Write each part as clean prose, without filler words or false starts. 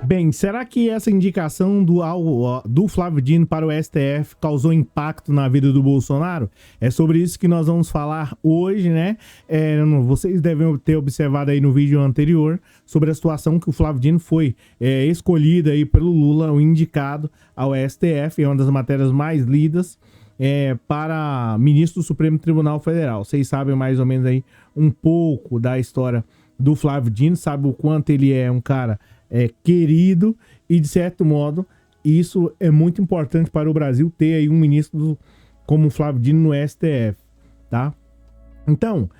Bem, será que essa indicação do Flávio Dino para o STF causou impacto na vida do Bolsonaro? É sobre isso que nós vamos falar hoje, né? Vocês devem ter observado aí no vídeo anterior sobre a situação que o Flávio Dino foi escolhido aí pelo Lula, o indicado ao STF, é uma das matérias mais lidas, para ministro do Supremo Tribunal Federal. Vocês sabem mais ou menos aí um pouco da história do Flávio Dino, sabe o quanto ele é um cara querido e, de certo modo, isso é muito importante para o Brasil ter aí um ministro como o Flávio Dino no STF, tá? Então,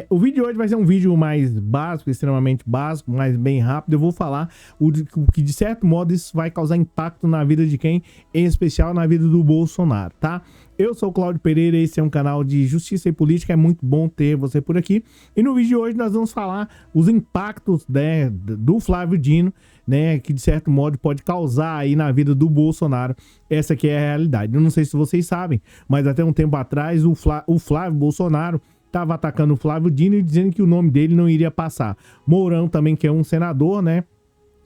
o vídeo de hoje vai ser um vídeo mais básico, extremamente básico, mas bem rápido. Eu vou falar o que, de certo modo, isso vai causar impacto na vida de quem, em especial na vida do Bolsonaro, tá? Eu sou o Cláudio Pereira, esse é um canal de justiça e política, é muito bom ter você por aqui. E no vídeo de hoje nós vamos falar os impactos, né, do Flávio Dino, né, que de certo modo pode causar aí na vida do Bolsonaro. Essa aqui é a realidade. Eu não sei se vocês sabem, mas até um tempo atrás o Flávio Bolsonaro estava atacando o Flávio Dino e dizendo que o nome dele não iria passar. Mourão também, que é um senador, né,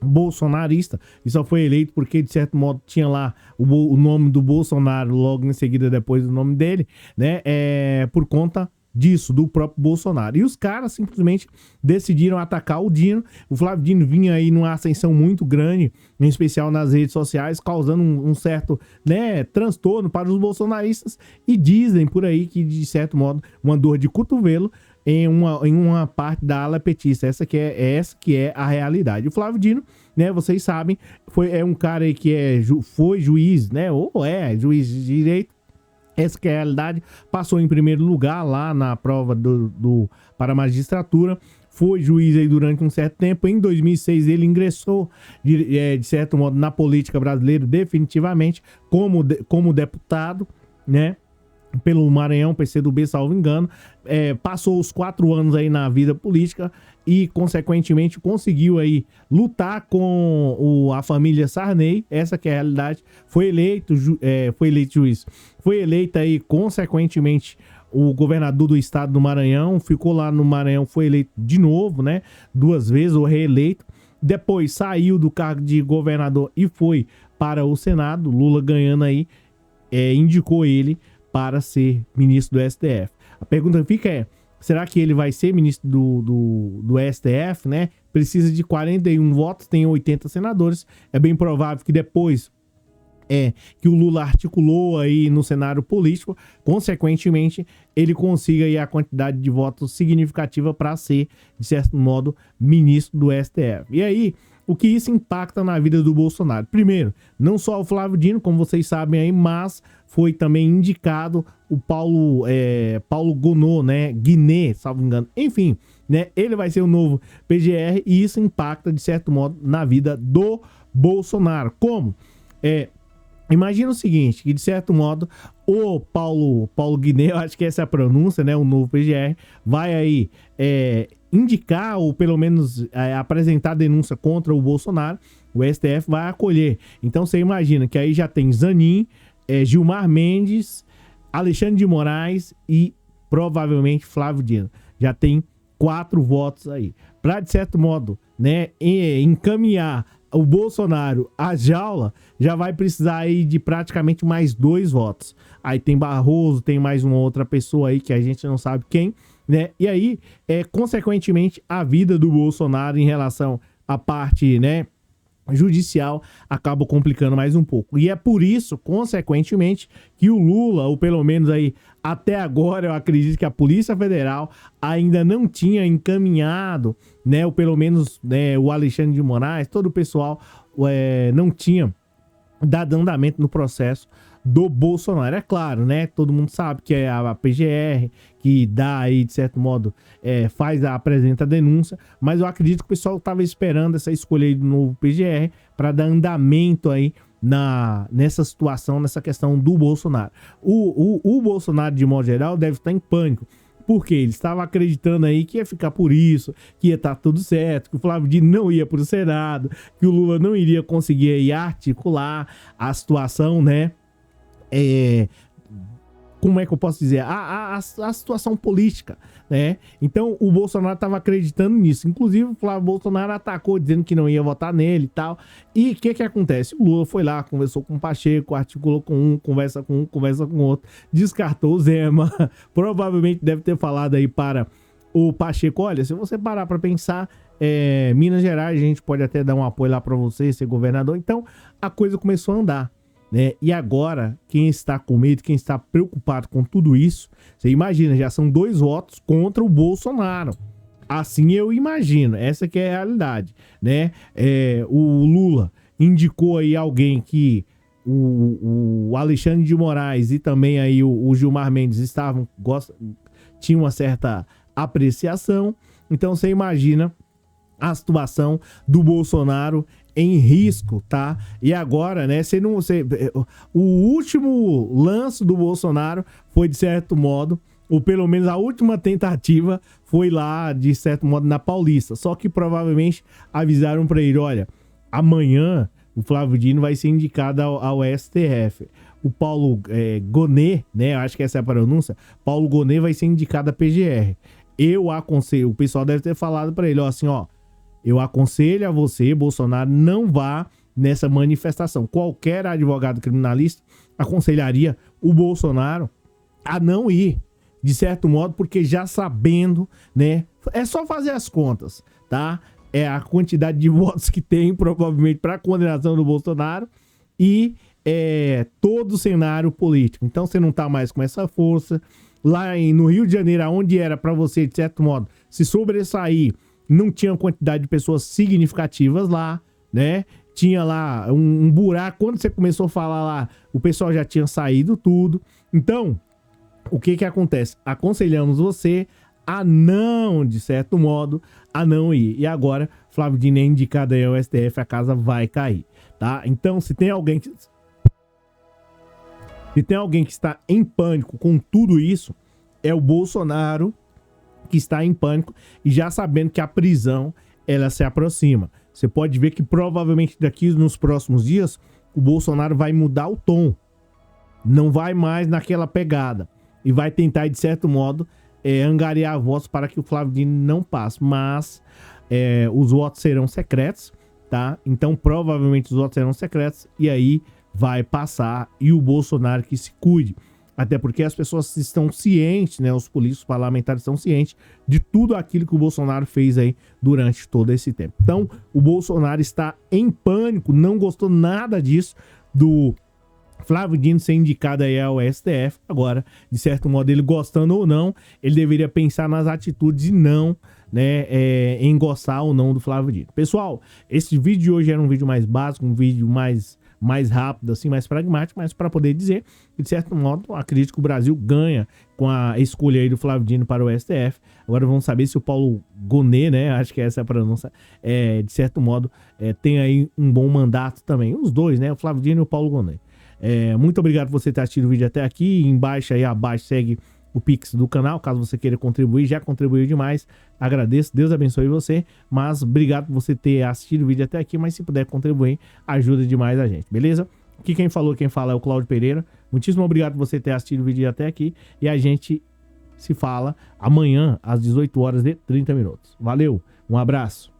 bolsonarista, e só foi eleito porque, de certo modo, tinha lá o nome do Bolsonaro logo em seguida depois do nome dele, né, por conta disso, do próprio Bolsonaro. E os caras simplesmente decidiram atacar o Dino. O Flávio Dino vinha aí numa ascensão muito grande, em especial nas redes sociais, causando um certo, né, transtorno para os bolsonaristas, e dizem por aí que, de certo modo, uma dor de cotovelo em uma parte da ala petista. Essa que é a realidade. O Flávio Dino, né, vocês sabem, é um cara aí que foi juiz, né, ou juiz de direito. Essa que é a realidade. Passou em primeiro lugar lá na prova para a magistratura. Foi juiz aí durante um certo tempo. Em 2006 ele ingressou, de certo modo, na política brasileira definitivamente como deputado, né, pelo Maranhão, PCdoB, salvo engano. Passou os 4 anos aí na vida política e, consequentemente, conseguiu aí lutar com a família Sarney. Essa que é a realidade. Foi eleito juiz. Foi eleito aí, consequentemente, o governador do estado do Maranhão. Ficou lá no Maranhão, foi eleito de novo, né? 2 vezes, ou reeleito. Depois saiu do cargo de governador e foi para o Senado. Lula ganhando aí, indicou ele para ser ministro do STF. A pergunta fica será que ele vai ser ministro do STF, né? Precisa de 41 votos, tem 80 senadores. É bem provável que depois que o Lula articulou aí no cenário político, consequentemente, ele consiga aí a quantidade de votos significativa para ser, de certo modo, ministro do STF. E aí, o que isso impacta na vida do Bolsonaro? Primeiro, não só o Flávio Dino, como vocês sabem aí, mas foi também indicado o Paulo Gonet, né, Guiné, salvo engano. Enfim, né, ele vai ser o novo PGR e isso impacta, de certo modo, na vida do Bolsonaro. Como? Imagina o seguinte, que de certo modo o Paulo Guiné, eu acho que essa é a pronúncia, né, o novo PGR, vai aí indicar ou pelo menos apresentar denúncia contra o Bolsonaro. O STF vai acolher. Então você imagina que aí já tem Zanin, Gilmar Mendes, Alexandre de Moraes e provavelmente Flávio Dino. Já tem 4 votos aí. Para, de certo modo, né, encaminhar o Bolsonaro à jaula, já vai precisar aí de praticamente mais 2 votos. Aí tem Barroso, tem mais uma outra pessoa aí que a gente não sabe quem, né? E aí, consequentemente, a vida do Bolsonaro em relação à parte, né, judicial acaba complicando mais um pouco. E é por isso, consequentemente, que o Lula, ou pelo menos aí até agora, eu acredito que a Polícia Federal ainda não tinha encaminhado, né, ou pelo menos, né, o Alexandre de Moraes, todo o pessoal não tinha dado andamento no processo do Bolsonaro. É claro, né? Todo mundo sabe que é a PGR que dá aí, de certo modo, apresenta a denúncia, mas eu acredito que o pessoal estava esperando essa escolha aí do novo PGR para dar andamento aí nessa situação, nessa questão do Bolsonaro. O Bolsonaro, de modo geral, deve estar em pânico, porque ele estava acreditando aí que ia ficar por isso, que ia estar tudo certo, que o Flávio Dino não ia para o Senado, que o Lula não iria conseguir aí articular a situação, né, como é que eu posso dizer, a situação política, né? Então o Bolsonaro estava acreditando nisso. Inclusive o Flávio Bolsonaro atacou dizendo que não ia votar nele e tal. E o que acontece? O Lula foi lá, conversou com o Pacheco, articulou com um, conversa com outro, descartou o Zema. Provavelmente deve ter falado aí para o Pacheco, olha, se você parar para pensar, Minas Gerais, a gente pode até dar um apoio lá para você ser governador. Então a coisa começou a andar, né? E agora, quem está com medo, quem está preocupado com tudo isso, você imagina, já são 2 votos contra o Bolsonaro. Assim eu imagino, essa que é a realidade, né? O Lula indicou aí alguém que o Alexandre de Moraes e também aí o Gilmar Mendes tinham uma certa apreciação. Então você imagina a situação do Bolsonaro em risco, tá? E agora, né, o último lance do Bolsonaro foi, de certo modo, ou pelo menos a última tentativa foi lá, de certo modo, na Paulista. Só que provavelmente avisaram para ele, olha, amanhã o Flávio Dino vai ser indicado ao STF. O Paulo Gonet, né, acho que essa é a pronúncia, Paulo Gonet vai ser indicado à PGR. Eu aconselho, o pessoal deve ter falado para ele, ó, assim, ó, eu aconselho a você, Bolsonaro, não vá nessa manifestação. Qualquer advogado criminalista aconselharia o Bolsonaro a não ir, de certo modo, porque já sabendo, né, é só fazer as contas, tá? É a quantidade de votos que tem, provavelmente, para a condenação do Bolsonaro e todo o cenário político. Então, você não tá mais com essa força. Lá no Rio de Janeiro, onde era para você, de certo modo, se sobressair, não tinha quantidade de pessoas significativas lá, né? Tinha lá um buraco. Quando você começou a falar lá, o pessoal já tinha saído tudo. Então, o que acontece? Aconselhamos você a não, de certo modo, a não ir. E agora, Flávio Dino é indicado aí ao STF, a casa vai cair, tá? Então, se tem alguém que está em pânico com tudo isso, é o Bolsonaro, que está em pânico e já sabendo que a prisão, ela se aproxima. Você pode ver que provavelmente daqui nos próximos dias o Bolsonaro vai mudar o tom. Não vai mais naquela pegada e vai tentar, de certo modo, angariar votos para que o Flávio Dino não passe. Mas os votos serão secretos, tá? Então provavelmente os votos serão secretos e aí vai passar, e o Bolsonaro que se cuide. Até porque as pessoas estão cientes, né? Os políticos parlamentares estão cientes de tudo aquilo que o Bolsonaro fez aí durante todo esse tempo. Então, o Bolsonaro está em pânico, não gostou nada disso, do Flávio Dino ser indicado aí ao STF. Agora, de certo modo, ele gostando ou não, ele deveria pensar nas atitudes e não, né, em gostar ou não do Flávio Dino. Pessoal, esse vídeo de hoje era um vídeo mais básico, um vídeo mais rápido, assim, mais pragmático, mas para poder dizer que, de certo modo, acredito que o Brasil ganha com a escolha aí do Flávio Dino para o STF. Agora vamos saber se o Paulo Gonet, né, acho que essa é a pronúncia, de certo modo, tem aí um bom mandato também. Os dois, né, o Flávio Dino e o Paulo Gonet. Muito obrigado por você ter assistido o vídeo até aqui. Embaixo aí, abaixo, segue o Pix do canal, caso você queira contribuir. Já contribuiu demais, agradeço, Deus abençoe você, mas obrigado por você ter assistido o vídeo até aqui, mas se puder contribuir, ajuda demais a gente, beleza? Aqui quem fala é o Cláudio Pereira. Muitíssimo obrigado por você ter assistido o vídeo até aqui, e a gente se fala amanhã às 18h30. Valeu, um abraço.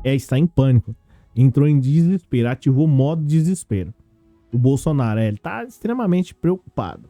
Está em pânico, entrou em desespero, ativou o modo desespero. O Bolsonaro, ele tá extremamente preocupado.